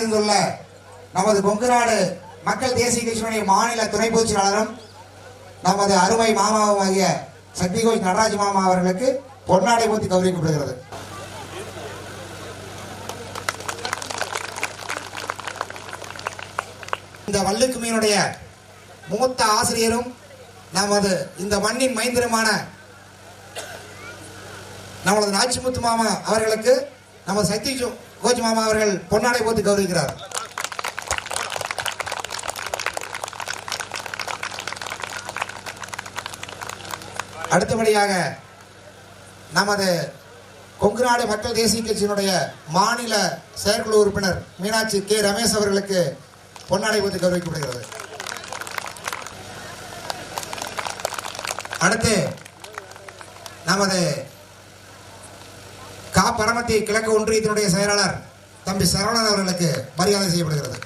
வருகின்றுள்ள நமது கொங்குநாடு மக்கள் தேசிய கட்சியினுடைய மாநில துணை பொதுச் செயலாளரும் நமது அருமை மாமாவுமாகிய சக்திகோஷ் நடராஜ் மாமா அவர்களுக்கு பொன்னாடை போத்தி கௌரவிக்கப்படுகிறது. இந்த வள்ளுக்குமியினுடைய மூத்த ஆசிரியரும் நமது இந்த மண்ணின் மைந்தருமான நமது நாச்சிமுத்து மாமா அவர்களுக்கு நமது சக்தி கோச் மாமா அவர்கள் பொன்னாடை போத்தி கௌரவிக்கிறார். அடுத்தபடியாக நமது கொங்குநாடு மக்கள் தேசிய கட்சியினுடைய மாநில செயற்குழு உறுப்பினர் மீனாட்சி கே ரமேஷ் அவர்களுக்கு பொன்னாடை போத்தி கௌரவிக்கப்படுகிறது. அடுத்து நமது பரமத்தி கிழக்கு ஒன்றியத்தினுடைய செயலாளர் தம்பி சரவணன் அவர்களுக்கு மரியாதை செய்யப்படுகிறது.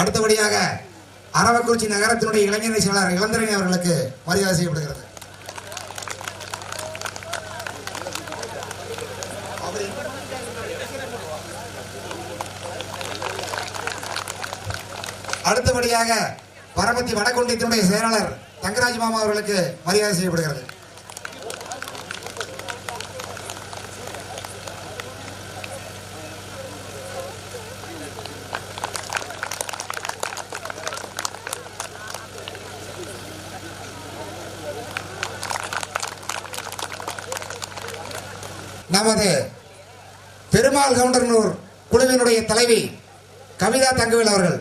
அடுத்தபடியாக அரவக்குறிச்சி நகரத்தினுடைய இளைஞர் செயலாளர் இளந்திரணி அவர்களுக்கு மரியாதை செய்யப்படுகிறது. அடுத்தபடியாக பரமத்தி வடகொண்டியத்தினுடைய செயலாளர் தங்கராஜ் மாமா அவர்களுக்கு மரியாதை செய்யப்படுகிறது. நமது பெருமாள் கவுண்டர்னூர் குழுவினுடைய தலைவி கவிதா தங்கவேல் அவர்கள்,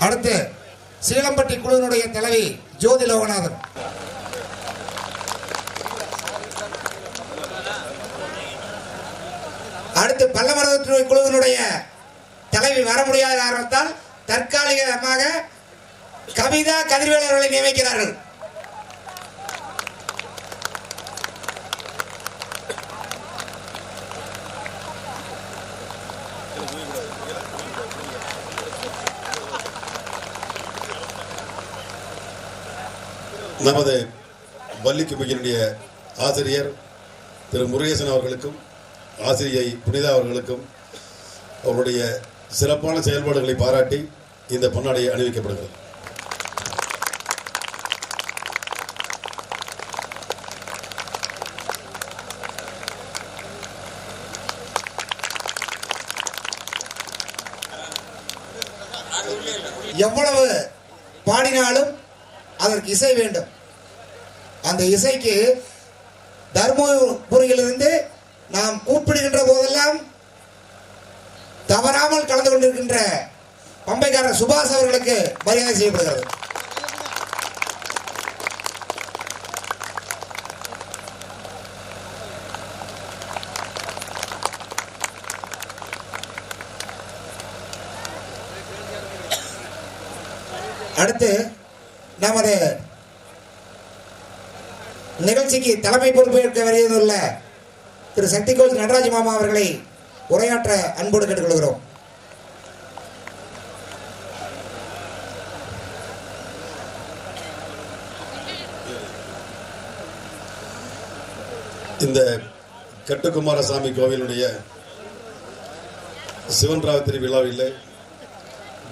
அடுத்து சீலம்பட்டி குழுவினுடைய தலைவி ஜோதி லோகநாதன், அடுத்து பல்லமரத்து குழுவினுடைய தலைவி வர முடியாத காரணத்தால் தற்காலிகமாக கவிதா கதிர்வேல் அவர்களை நியமிக்கிறார்கள். நமது வள்ளிக்குமியினுடைய ஆசிரியர் திரு முருகேசன் அவர்களுக்கும் ஆசிரியை புனிதா அவர்களுக்கும் அவருடைய சிறப்பான செயல்பாடுகளை பாராட்டி இந்த பொன்னாடை அணிவிக்கப்படுகிறது. எவ்வளவு பாடினாலும் அதற்கு இசை வேண்டும். அந்த இசைக்கு தர்மபுரியிலிருந்து நாம் கூப்பிடுகின்ற போதெல்லாம் தவறாமல் கலந்து கொண்டிருக்கின்ற பம்பைக்காரர் சுபாஷ் அவர்களுக்கு மரியாதை செய்யப்படுகிறது. அடுத்து நமது நிகழ்ச்சிக்கு தலைமை பொறுப்பேற்க வருகின்ற திரு சக்திகோஷ் நடராஜ் மாமா அவர்களை உரையாற்ற அன்போடு கேட்டுக்கொள்கிறோம். இந்த கட்டுக்குமாரசாமி கோவிலுடைய சிவன் ராத்திரி விழாவில்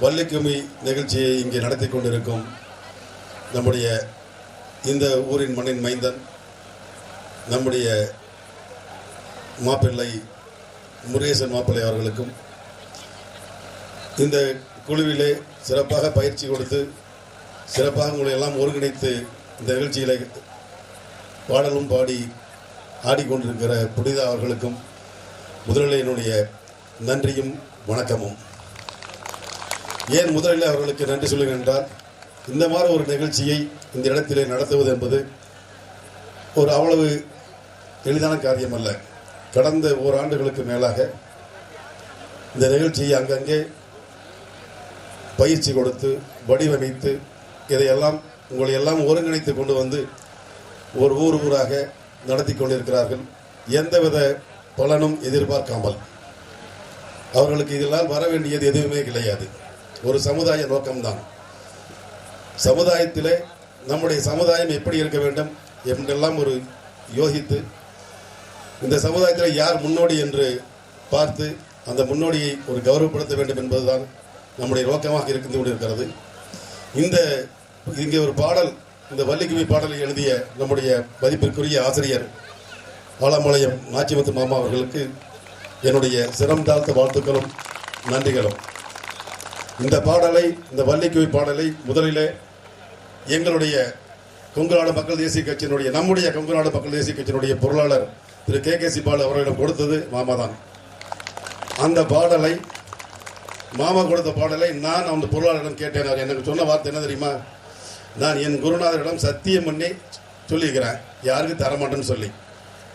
வள்ளிக்குமி நிகழ்ச்சியை இங்கே நடத்தி கொண்டிருக்கும் நம்முடைய இந்த ஊரின் மண்ணின் மைந்தன் நம்முடைய மாப்பிள்ளை முருகேசன் மாப்பிள்ளை அவர்களுக்கும் இந்த குழுவிலே சிறப்பாக பயிற்சி கொடுத்து சிறப்பாக உங்களை எல்லாம் ஒருங்கிணைத்து இந்த நிகழ்ச்சிகளை பாடலும் பாடி ஆடிக்கொண்டிருக்கிற புனிதா அவர்களுக்கும் முதலில் என்னுடைய நன்றியும் வணக்கமும். ஏன் முதலில் அவர்களுக்கு நன்றி சொல்லுங்கள் என்றால், இந்த மாதிரி ஒரு நிகழ்ச்சியை இந்த இடத்திலே நடத்துவது என்பது ஒரு அவ்வளவு எளிதான காரியம் அல்ல. கடந்த ஓராண்டுகளுக்கு மேலாக இந்த நிகழ்ச்சியை அங்கங்கே பயிற்சி கொடுத்து வடிவமைத்து இதையெல்லாம் உங்களை எல்லாம் ஒருங்கிணைத்து கொண்டு வந்து ஒரு ஊராக நடத்தி கொண்டிருக்கிறார்கள். எந்தவித பலனும் எதிர்பார்க்காமல். அவர்களுக்கு இதனால் வர வேண்டியது எதுவுமே கிடையாது. ஒரு சமுதாய நோக்கம்தான். சமுதாயத்திலே நம்முடைய சமுதாயம் எப்படி இருக்க வேண்டும் என்றெல்லாம் ஒரு யோசித்து இந்த சமுதாயத்தில் யார் முன்னோடி என்று பார்த்து அந்த முன்னோடியை ஒரு கௌரவப்படுத்த வேண்டும் என்பதுதான் நம்முடைய நோக்கமாக இருந்து கொண்டிருக்கிறது. இங்கே ஒரு பாடல், இந்த வள்ளிக்கும்மி பாடலை எழுதிய நம்முடைய மதிப்பிற்குரிய ஆசிரியர் ஆலம்பாளையம் நாச்சிமுத்து மாமா அவர்களுக்கு என்னுடைய சிரம் தாழ்த்த வாழ்த்துக்களும் நன்றிகளும். இந்த பாடலை, இந்த வள்ளிக்கும்மி பாடலை முதலிலே எங்களுடைய கொங்கு நாடு மக்கள் தேசிய கட்சியினுடைய, நம்முடைய கொங்கு நாடு மக்கள் தேசிய கட்சியினுடைய பொருளாளர் திரு KKC பாலு அவர்களிடம் கொடுத்தது மாமா தான். அந்த பாடலை, மாமா கொடுத்த பாடலை நான் அந்த பொருளாளரிடம் கேட்டேன். எனக்கு சொன்ன வார்த்தை என்ன தெரியுமா? நான் என் குருநாதரிடம் சத்தியம் பண்ணி சொல்லியிருக்கிறேன், யாருக்கு தரமாட்டேன்னு சொல்லி.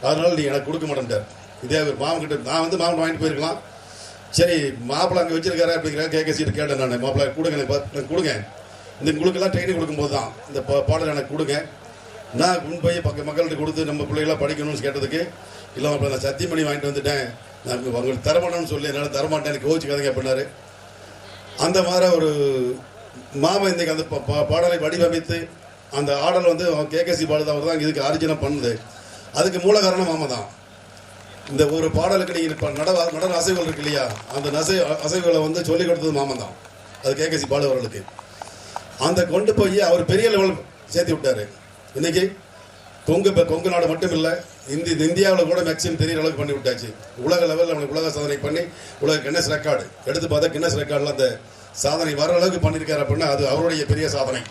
அதனால நீ எனக்கு கொடுக்க மாட்டேன்ட்டார். இதே மாமன் கிட்ட நான் மாமன் வாங்கிட்டு போயிருக்கலாம். சரி, மாப்பிள்ளை அங்கே வச்சிருக்காரு அப்படிங்கிற KKC கேட்டேன். நான் மாப்பிள்ளை கொடுங்க, எனக்கு கொடுங்க. இந்த உங்களுக்கெல்லாம் ட்ரைனிங் கொடுக்கும்போது தான் இந்த பாடலை எனக்கு கொடுங்க, நான் முன் போய் மக்கள்கிட்ட கொடுத்து நம்ம பிள்ளைகளாம் படிக்கணும்னு கேட்டதுக்கு, இல்லை மாப்பிள்ளை நான் சத்தியம் பண்ணி வாங்கிட்டு வந்துட்டேன், நான் உங்களுக்கு தரமாட்டேன்னு சொல்லி என்னால் தரமாட்டேன், எனக்கு கோச்சிக்காதீங்க அப்படின்னாரு. அந்த மாதிரி ஒரு மாமா இன்றைக்கு அந்த பாடலை வடிவமைத்து அந்த ஆடல் வந்து KKC பாடல் அவர் தான் இதுக்கு ஆரிஜினம் பண்ணுது. அதுக்கு மூல காரணம் மாமா தான். இந்த ஒரு பாடலுக்கு நீங்கள் நடன அசைவுகள் இருக்கு இல்லையா, அந்த அசைவுகளை வந்து சொல்லிக் கொடுத்தது மாமன் தான். அது KKC பாலு அவர்களுக்கு அந்த கொண்டு போய் அவர் பெரிய லெவல் சேர்த்து விட்டாரு. இன்னைக்கு கொங்கு நாடு மட்டும் இல்லை, இந்தியாவில் கூட மேக்சிமம் தெரிய அளவுக்கு பண்ணி விட்டாச்சு. உலக லெவலில் அவனுக்கு உலக சாதனை பண்ணி உலக கின்னஸ் ரெக்கார்டு எடுத்து பார்த்தா கின்னஸ் ரெக்கார்டில் அந்த சாதனை வர அளவுக்கு பண்ணியிருக்காரு அப்படின்னா அது அவருடைய பெரிய சாதனை.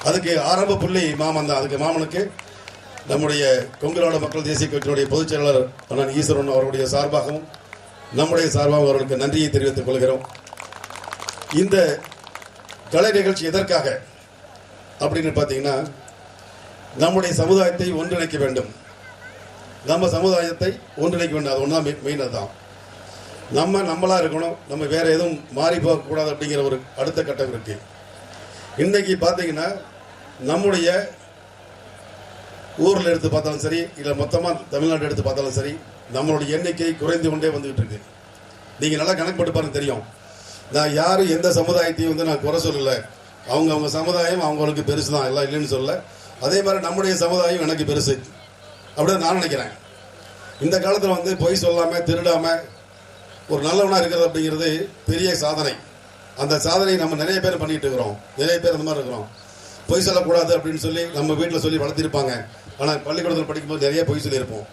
அதுக்கு ஆரம்ப புள்ளி மாமன் தான். அதுக்கு மாமனுக்கு நம்முடைய கொங்கு நாடு மக்கள் தேசிய கட்சியினுடைய பொதுச் செயலாளர் அண்ணன் ஈஸ்வரன் அவருடைய சார்பாகவும் நம்முடைய சார்பாகவும் அவர்களுக்கு நன்றியை தெரிவித்துக் கொள்கிறோம். இந்த கலை நிகழ்ச்சி எதற்காக அப்படின்னு பார்த்தீங்கன்னா, நம்முடைய சமுதாயத்தை ஒன்றிணைக்க வேண்டும். நம்ம சமுதாயத்தை ஒன்றிணைக்க வேண்டும். அது ஒன்றா மெயின். அதுதான் நம்மளா இருக்கணும். நம்ம வேற எதுவும் மாறி போகக்கூடாது அப்படிங்கிற ஒரு அடுத்த கட்டம் இருக்கு. இன்னைக்கு பார்த்தீங்கன்னா நம்முடைய ஊரில் எடுத்து பார்த்தாலும் சரி, இல்லை மொத்தமாக தமிழ்நாடு எடுத்து பார்த்தாலும் சரி, நம்மளுடைய எண்ணிக்கை குறைந்து கொண்டே வந்துகிட்டு இருக்கு. நீங்கள் நல்லா கணக்கு போட்டு பாருங்க, தெரியும். நான் யாரும் எந்த சமுதாயத்தையும் வந்து நான் குறை சொல்லலை. அவங்க சமுதாயம் அவங்களுக்கு பெருசு தான், எல்லாம் இல்லைன்னு சொல்லலை. அதே மாதிரி நம்முடைய சமுதாயம் எனக்கு பெருசு அப்படின்னு நான் நினைக்கிறேன். இந்த காலத்தில் வந்து பொய் சொல்லாமல் திருடாமல் ஒரு நல்லவனாக இருக்கிறது அப்படிங்கிறது பெரிய சாதனை. அந்த சாதனையை நம்ம நிறைய பேர் பண்ணிட்டு இருக்கிறோம். நிறைய பேர் அந்த மாதிரி இருக்கிறோம். பொய் சொல்லக்கூடாது அப்படின்னு சொல்லி நம்ம வீட்டில் சொல்லி வளர்த்திருப்பாங்க. ஆனால் பள்ளிக்கூடத்தில் படிக்கும்போது நிறைய பொய் சொல்லியிருப்போம்.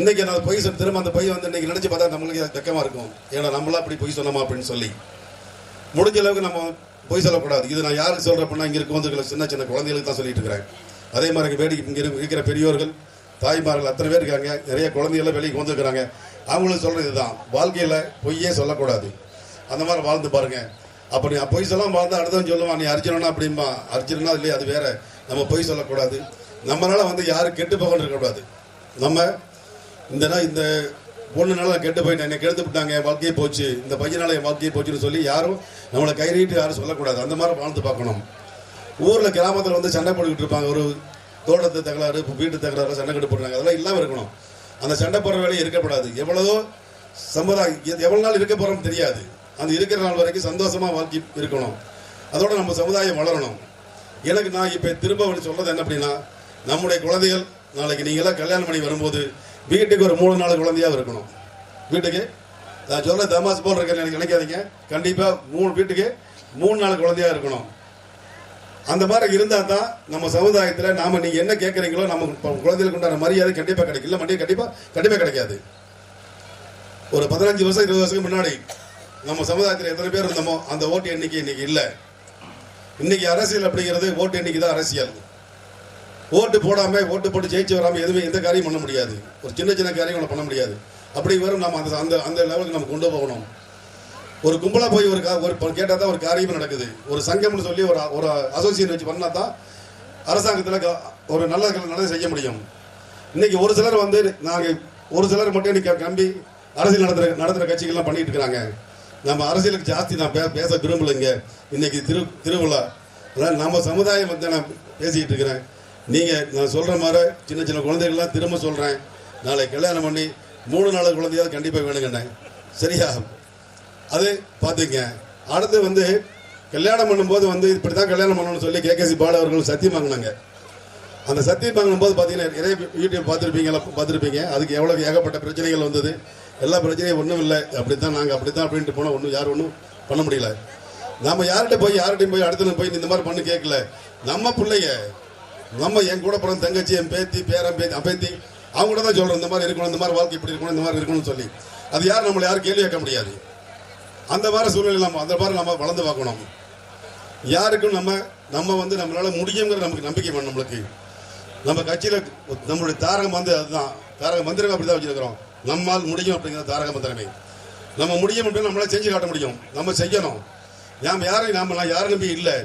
இன்னைக்கு நான் பொய் திரும்ப அந்த பொய் வந்து இன்னைக்கு நினைச்சு பார்த்தா நம்மளுக்கு வெக்கமா இருக்கும். ஏன்னா நம்மளா அப்படி பொய் சொன்னோமா அப்படின்னு சொல்லி. முடிஞ்ச அளவுக்கு நம்ம பொய் சொல்லக்கூடாது. இது நான் யாருக்கு சொல்றேன் அப்படின்னா, இங்க இருக்க வந்து சின்ன சின்ன குழந்தைகளுக்கு தான் சொல்லிட்டு இருக்கிறேன். அதே மாதிரி இங்க இருக்கிற பெரியோர்கள், தாய்மார்கள் அத்தனை பேர் இருக்காங்க. நிறைய குழந்தைகள் வெளியே வந்துருக்கிறாங்க. அவங்களுக்கு சொல்றது இதுதான், வாழ்க்கையில பொய்யே சொல்லக்கூடாது. அந்த மாதிரி வாழ்ந்து பாருங்க. அப்ப நீ பொய் சொல்லாம வாழ்ந்தா அடுத்தவன் சொல்லுவான் நீ அர்ஜுனனா அப்படின்பா. அர்ஜுனனா இல்லையா, அது வேற. நம்ம பொய் சொல்லக்கூடாது. நம்மளால வந்து யாரும் கெட்டு போக இருக்கக்கூடாது. நம்ம இந்த பொண்ணுனால கெட்டு போயிட்டேன், என்னை கெடுத்து விட்டாங்க, வாழ்க்கையை போச்சு, இந்த பையனால என் வாழ்க்கையை போச்சுன்னு சொல்லி யாரும் நம்மளை கைரீட்டு யாரும் சொல்லக்கூடாது. அந்த மாதிரி வாழ்ந்து பார்க்கணும். ஊர்ல கிராமத்தில் வந்து சண்டை போட்டுக்கிட்டு இருப்பாங்க. ஒரு தோட்டத்து தகராறு, வீட்டு தகராறு, சண்டை கட்டு போடுறாங்க. அதெல்லாம் இல்லாமல் இருக்கணும். அந்த சண்டை போடுற வேலையை இருக்கப்படாது. எவ்வளவோ சமுதாயம் எவ்வளவு நாள் இருக்க போறோம்னு தெரியாது. அந்த இருக்கிற நாள் வரைக்கும் சந்தோஷமா வாழ்க்கை இருக்கணும். அதோட நம்ம சமுதாயம் வளரணும். எனக்கு நான் இப்ப திரும்ப சொல்றது என்ன அப்படின்னா, நம்முடைய குழந்தைகள் நாளைக்கு நீங்க எல்லாம் கல்யாணம் பண்ணி வரும்போது வீட்டுக்கு ஒரு 3-4 குழந்தையா இருக்கணும். வீட்டுக்கு நான் சொல்ல தமாஸ் போல் இருக்கேன் எனக்கு நினைக்காதீங்க. கண்டிப்பா வீட்டுக்கு 3-4 குழந்தையா இருக்கணும். அந்த மாதிரி இருந்தா தான் நம்ம சமுதாயத்தில் நாம நீங்க என்ன கேட்கறீங்களோ நம்ம குழந்தைகளுக்கு உண்டான மரியாதை கண்டிப்பா கிடைக்கும். இல்ல கண்டிப்பா கிடைக்காது. ஒரு 15 வருஷம் 20 வருஷத்துக்கு முன்னாடி நம்ம சமுதாயத்தில் எத்தனை பேர் இருந்தோமோ அந்த ஓட்டு எண்ணிக்கை இன்னைக்கு இல்லை. இன்னைக்கு அரசியல் அப்படிங்கிறது ஓட்டு எண்ணிக்கை தான் அரசியல். ஓட்டு போடாம ஓட்டு போட்டு ஜெயிச்சு வராம எதுவுமே எந்த காரியம் பண்ண முடியாது. ஒரு சின்ன காரியம் பண்ண முடியாது. அப்படி வரும் நம்ம அந்த லெவலுக்கு நம்ம கொண்டு போகணும். ஒரு கும்பலா போய் ஒரு கேட்டா தான் ஒரு காரியமே நடக்குது. ஒரு சங்கம்னு சொல்லி ஒரு அசோசியேஷன் வச்சு பண்ணா தான் அரசாங்கத்தில் ஒரு நல்லது செய்ய முடியும். இன்னைக்கு ஒரு சிலர் வந்து ஒரு சிலர் மட்டும் இன்னைக்கு நம்பி அரசியல் நடத்துற கட்சிகள்லாம் பண்ணிட்டு இருக்கிறாங்க. நம்ம அரசியலுக்கு ஜாஸ்தி நான் பேச விரும்பலைங்க. இன்னைக்கு திருவிழா அதனால் நம்ம சமுதாயம் வந்து நான் பேசிக்கிட்டு இருக்கிறேன். நீங்கள் நான் சொல்கிற மாதிரி சின்ன சின்ன குழந்தைகள்லாம் திரும்ப சொல்கிறேன், நாளை கல்யாணம் பண்ணி 3-4 குழந்தையாவது கண்டிப்பாக வேணுங்கண்ணே, சரியா? அது பார்த்துங்க. அடுத்து வந்து கல்யாணம் பண்ணும்போது வந்து இப்படி தான் கல்யாணம் பண்ணணும்னு சொல்லி கேகேசி பாலு அவர்கள் சத்தியம் வாங்கினாங்க. அந்த சத்தியம் வாங்கும்போது பார்த்தீங்கன்னா நிறைய யூடியூப் பார்த்துருப்பீங்க. அதுக்கு எவ்வளோ ஏகப்பட்ட பிரச்சனைகள் வந்தது. எல்லா பிரச்சனையும் ஒன்றும் இல்லை, அப்படித்தான் நாங்கள் அப்படித்தான் அப்படின்ட்டு போனால் யாரும் ஒன்றும் பண்ண முடியல. நம்ம யார்கிட்டையும் போய் அடுத்த போய் இந்த மாதிரி பண்ணு கேட்கல. நம்ம பிள்ளைங்க, நம்ம என் கூட பிறந்த தங்கச்சி, என் பேத்தி, பேரன் பேத்தி, அவங்க கூட தான் சொல்கிறோம் இந்த மாதிரி இருக்கணும், இந்த மாதிரி வாழ்க்கை இப்படி இருக்கணும், இந்த மாதிரி இருக்கணும்னு சொல்லி. அது நம்மளை யாரும் கேள்வி கேட்க முடியாது. அந்த மாதிரி சூழ்நிலை அந்த மாதிரி நம்ம வளர்ந்து பார்க்கணும். யாருக்கும் நம்ம வந்து நம்மளால முடியுங்கிற நமக்கு நம்பிக்கை வேணும். நம்மளுக்கு நம்ம கட்சியில் நம்மளுடைய தாரக மந்திரம் அதுதான். தாரக மந்திரமே அப்படி தான் வச்சுருக்கிறோம். நம்மால் முடியும் அப்படிங்கிற தாரக மந்திரமே. நம்ம முடியும் அப்படின்னு நம்மளால செஞ்சு காட்ட முடியும். நம்ம செய்யணும். நான் யாரை நம்பி இல்லை.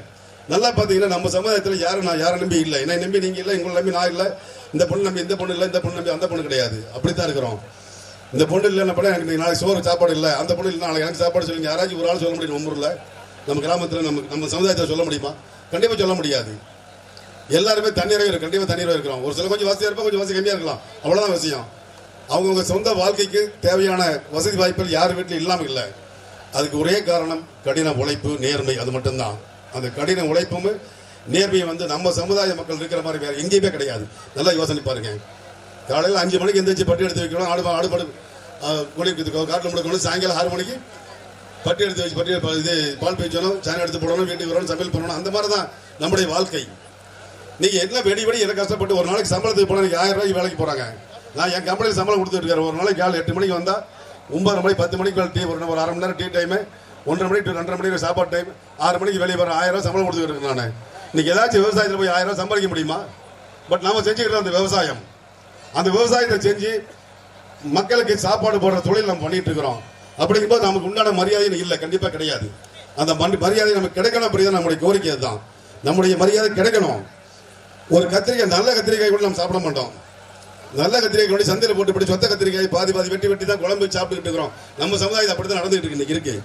நல்லா பார்த்தீங்கன்னா நம்ம சமுதாயத்தில் நான் யாரை நம்பி இல்லை. என்னை நம்பி நீங்கள் இல்லை, உங்களை நம்பி நான் இல்லை. இந்த பொண்ணு நம்பி இந்த பொண்ணு இல்லை, இந்த பொண்ணு நம்பி அந்த பொண்ணு கிடையாது. அப்படித்தான் இருக்கிறோம். இந்த பொண்ணு இல்லைன்னா கூட எனக்கு நாளைக்கு சோறு சாப்பாடு இல்லை, அந்த பொண்ணு இல்லை நாளைக்கு எனக்கு சாப்பாடு சொல்லுங்க. யாராச்சும் ஒரு ஆள் சொல்ல முடியும் நம்ம ஊரில், நம்ம கிராமத்தில், நம்ம சமுதாயத்தில் சொல்ல முடியுமா? கண்டிப்பாக சொல்ல முடியாது. எல்லாருமே தண்ணீராக கண்டிப்பாக தண்ணீராக இருக்கிறோம். ஒரு சில கொஞ்சம் வசதியாக இருப்போம், கொஞ்சம் வசதி கம்மியாக இருக்கலாம். அவ்வளோதான் விஷயம். அவங்கவுங்க சொந்த வாழ்க்கைக்கு தேவையான வசதி வாய்ப்புகள் யார் வீட்டில் இல்லாமல் இல்லை. அதுக்கு ஒரே காரணம் கடின உழைப்பு, நேர்மை. அது மட்டும்தான். அந்த கடின உழைப்பும் நேர்மையை வந்து நம்ம சமுதாய மக்கள் இருக்கிற மாதிரி வேறு எங்கேயுமே கிடையாது. நல்லா யோசனை பாருங்க. காலையில் 5 மணிக்கு எந்திரிச்சு பட்டி எடுத்து வைக்கணும், ஆடுபாடு காட்டில் முடுக்கணும். சாயங்காலம் 6 மணிக்கு பட்டி எடுத்து வச்சு பால் பேச்சணும், சாணம் எடுத்து போடணும், வீட்டுக்கு வரணும், சமையல் பண்ணணும். அந்த மாதிரி தான் நம்முடைய வாழ்க்கை. நீங்கள் என்ன வெடி என்ன கஷ்டப்பட்டு ஒரு நாளைக்கு சம்பளத்துக்கு போனால் 1000 ரூபாய்க்கு வேலைக்கு போகிறாங்க. நான் என் கம்பெனியில் சம்பளம் கொடுத்துட்டு இருக்கேன். ஒரு நாளைக்கு காலை 8 மணிக்கு வந்தால் 9 மணி 10 மணிக்கு டீ, ஒரு அரை மணி நேரம் டீ டைமு, 1:30 மணி to 2:30 மணிக்கு சாப்பாடு டைம், 6 மணிக்கு வெளியே வர 1000 ரூபா சம்பளம் கொடுத்துட்டு இருக்கேன். நான் இன்னைக்கு ஏதாச்சும் விவசாயத்தில் போய் 1000 ரூபா சம்பாதிக்க முடியுமா? பட் நாம செஞ்சுக்கிற அந்த விவசாயம், அந்த விவசாயத்தை செஞ்சு மக்களுக்கு சாப்பாடு போடுற தொழில் நம்ம பண்ணிட்டு இருக்கிறோம். அப்படிங்கும்போது நமக்கு உண்டான மரியாதை இல்லை, கண்டிப்பாக கிடையாது. அந்த மரியாதை நமக்கு கிடைக்கணும். அப்படிதான் நம்முடைய கோரிக்கை. அதுதான் நம்முடைய மரியாதை கிடைக்கணும். ஒரு கத்திரிக்காய், நல்ல கத்திரிக்காய் கூட நம்ம சாப்பிட மாட்டோம். நல்ல கத்திரிக்காய் கொண்டு சந்தையில் போட்டு இப்படி சொத்த கத்திரிக்காய் பாதி வெட்டி தான் குழம்பு சாப்பிட்டுக்கிட்டு இருக்கிறோம். நம்ம சமுதாயத்தை அப்படித்தான் நடந்துகிட்டு இருக்கு.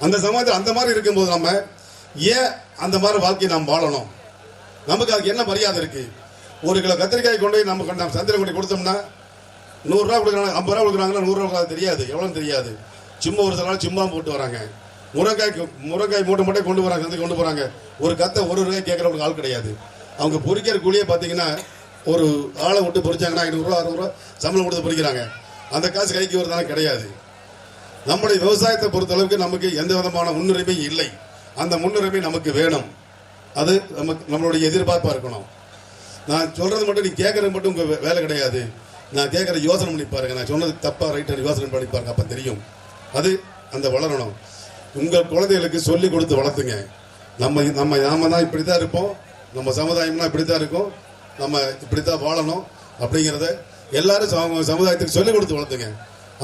அந்த சமுதாயத்தில் அந்த மாதிரி இருக்கும்போது நம்ம ஏன் அந்த மாதிரி வாழ்க்கையை நாம் வாழணும்? நமக்கு அதுக்கு என்ன மரியாதை இருக்கு? 1 கிலோ கத்திரிக்காய் கொண்டு நம்ம சந்தையில் கொண்டு கொடுத்தோம்னா 100 ரூபா கொடுக்குறாங்க, 50 ரூபா கொடுக்குறாங்கன்னா 100 ரூபா தெரியாது, எவ்வளோன்னு தெரியாது. சும்மா ஒரு சில நாள் சும்மா போட்டு வராங்க. முருங்காய் மூட்டை கொண்டு போறாங்க, சந்தை கொண்டு போறாங்க. ஒரு கத்தை 1 ரூபாய் கேட்கறவங்களுக்கு ஆள் கிடையாது. அவங்க பொறிக்கிற கூலியே பார்த்தீங்கன்னா ஒரு ஆளை விட்டு பொறிச்சாங்கன்னா 500 ரூபா 600 ரூபா சம்பளம் கொடுத்து பொறிக்கிறாங்க. அந்த காசு கைக்கு வருதானே கிடையாது. நம்முடைய விவசாயத்தை பொறுத்தளவுக்கு நமக்கு எந்த விதமான முன்னுரிமை இல்லை. அந்த முன்னுரிமை நமக்கு வேணும். அது நம்மளுடைய எதிர்பார்ப்பாக இருக்கணும். நான் சொல்றது மட்டும், நீ கேட்கறது மட்டும் உங்க வேலை கிடையாது. நான் கேட்கற யோசனை பண்ணி பாருங்க. நான் சொன்னது தப்பா ரைட்டா யோசனை பண்ணி பாருங்க, அப்ப தெரியும். அது அந்த வளரணும். உங்கள் குழந்தைகளுக்கு சொல்லி கொடுத்து வளர்த்துங்க. நாம தான் இப்படித்தான் இருப்போம், நம்ம சமுதாயம்னா இப்படித்தான் இருக்கும், நம்ம இப்படித்தான் வாழணும் அப்படிங்கிறத எல்லாரும் சமுதாயத்துக்கு சொல்லிக் கொடுத்து வளர்த்துங்க.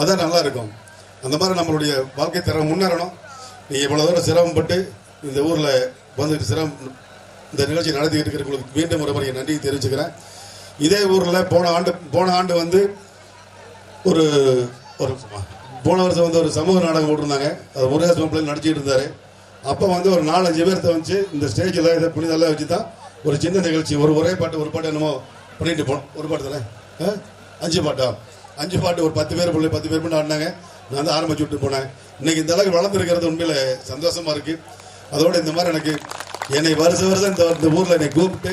அதான் நல்லா இருக்கும். அந்த மாதிரி நம்மளுடைய வாழ்க்கை தரம் முன்னேறணும். நீங்கள் இவ்வளோ தூரம் சிரமப்பட்டு இந்த ஊரில் வந்துட்டு இந்த நிகழ்ச்சி நடத்திக்கிட்டு இருக்கிறவங்களுக்கு மீண்டும் ஒரு முறை நன்றி தெரிவிச்சுக்கிறேன். இதே ஊரில் போன ஆண்டு வந்து போன வருஷம் வந்து ஒரு சமூக நாடகம் போட்டிருந்தாங்க. அது முருகேசன் பிள்ளை நடிச்சிட்டு இருந்தாரு. அப்போ வந்து ஒரு 4-5 பேர்த்த வச்சு இந்த ஸ்டேஜில் இதை புனிதெல்லாம் வச்சு தான் ஒரு சின்ன நிகழ்ச்சி, ஒரு பாட்டு என்னமோ பண்ணிட்டு போனோம். ஒரு பாட்டு தானே, 5 பாட்டு ஒரு 10 பேர் 10 பேர் பண்ணி ஆடினாங்க. நான் தான் ஆரம்பிச்சு விட்டு போனேன். இன்னைக்கு இந்த அளவுக்கு வளர்ந்துருக்கிறது உண்மையில சந்தோஷமா இருக்கு. அதோட இந்த மாதிரி எனக்கு என்னை வருஷம் இந்த ஊரில் என்னை கூப்பிட்டு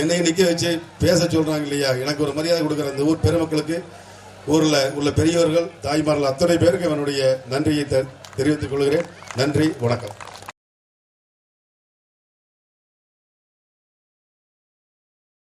என்னை நிற்க வச்சு பேச சொல்றாங்க இல்லையா, எனக்கு ஒரு மரியாதை கொடுக்குற இந்த ஊர் பெருமக்களுக்கு, ஊரில் உள்ள பெரியவர்கள், தாய்மார்கள் அத்தனை பேருக்கு என்னுடைய நன்றியை தெரிவித்துக் கொள்கிறேன். நன்றி, வணக்கம்.